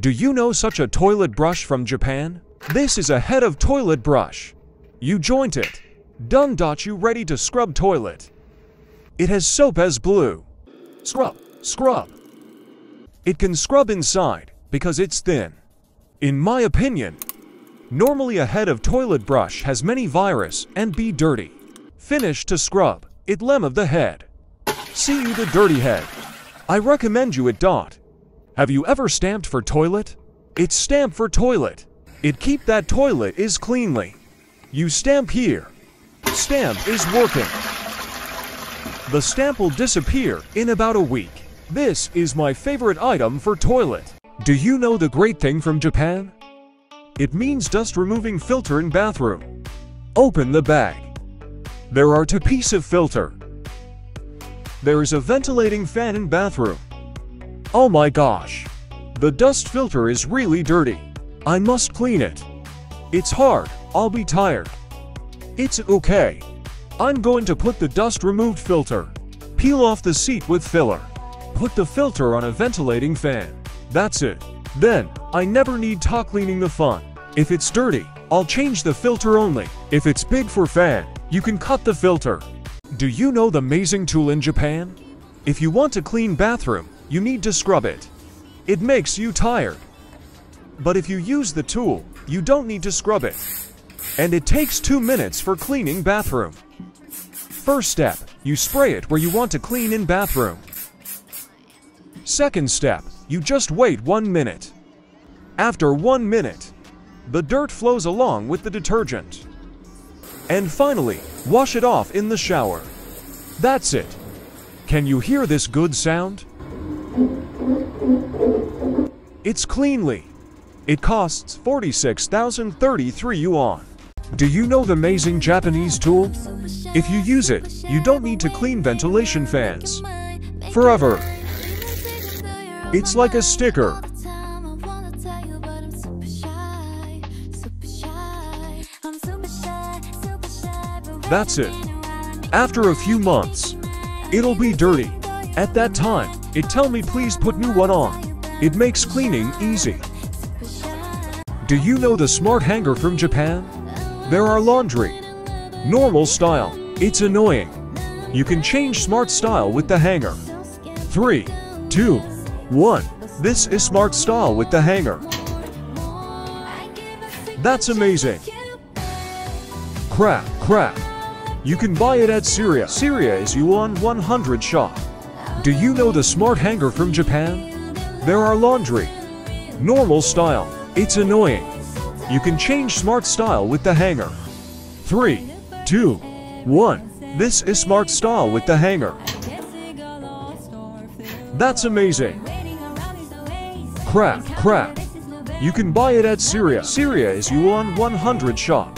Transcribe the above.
Do you know such a toilet brush from Japan? This is a head of toilet brush. You joint it. Done. You ready to scrub toilet. It has soap as blue. Scrub, scrub. It can scrub inside because it's thin. In my opinion, normally a head of toilet brush has many virus and be dirty. Finish to scrub. It lem of the head. See you the dirty head. I recommend you it. Have you ever stamped for toilet? It's stamp for toilet. It keep that toilet is cleanly. You stamp here. Stamp is working. The stamp will disappear in about a week. This is my favorite item for toilet. Do you know the great thing from Japan? It means dust removing filter in bathroom. Open the bag. There are two pieces of filter. There is a ventilating fan in bathroom. Oh my gosh. The dust filter is really dirty. I must clean it. It's hard. I'll be tired. It's okay. I'm going to put the dust removed filter. Peel off the seat with filler. Put the filter on a ventilating fan. That's it. Then, I never need to cleaning the fun. If it's dirty, I'll change the filter only. If it's big for fan, you can cut the filter. Do you know the amazing tool in Japan? If you want to clean bathroom, you need to scrub it. It makes you tired. But if you use the tool, you don't need to scrub it. And it takes 2 minutes for cleaning bathroom. First step, you spray it where you want to clean in bathroom. Second step, you just wait 1 minute. After 1 minute, the dirt flows along with the detergent. And finally, wash it off in the shower. That's it. Can you hear this good sound? It's cleanly. It costs 46,033 yuan. Do you know the amazing Japanese tool? If you use it, you don't need to clean ventilation fans. Forever. It's like a sticker. That's it. After a few months, it'll be dirty. At that time, it tell me please put new one on. It makes cleaning easy. Do you know the smart hanger from Japan? There are laundry. Normal style. It's annoying. You can change smart style with the hanger. 3, 2, 1. This is smart style with the hanger. That's amazing. Crap. You can buy it at Syria. Syria is yuan 100 shop. Do you know the smart hanger from Japan? There are laundry. Normal style. It's annoying. You can change smart style with the hanger. 3, 2, 1. This is smart style with the hanger. That's amazing. Crap. You can buy it at Syria. Syria is yuan 100 shop.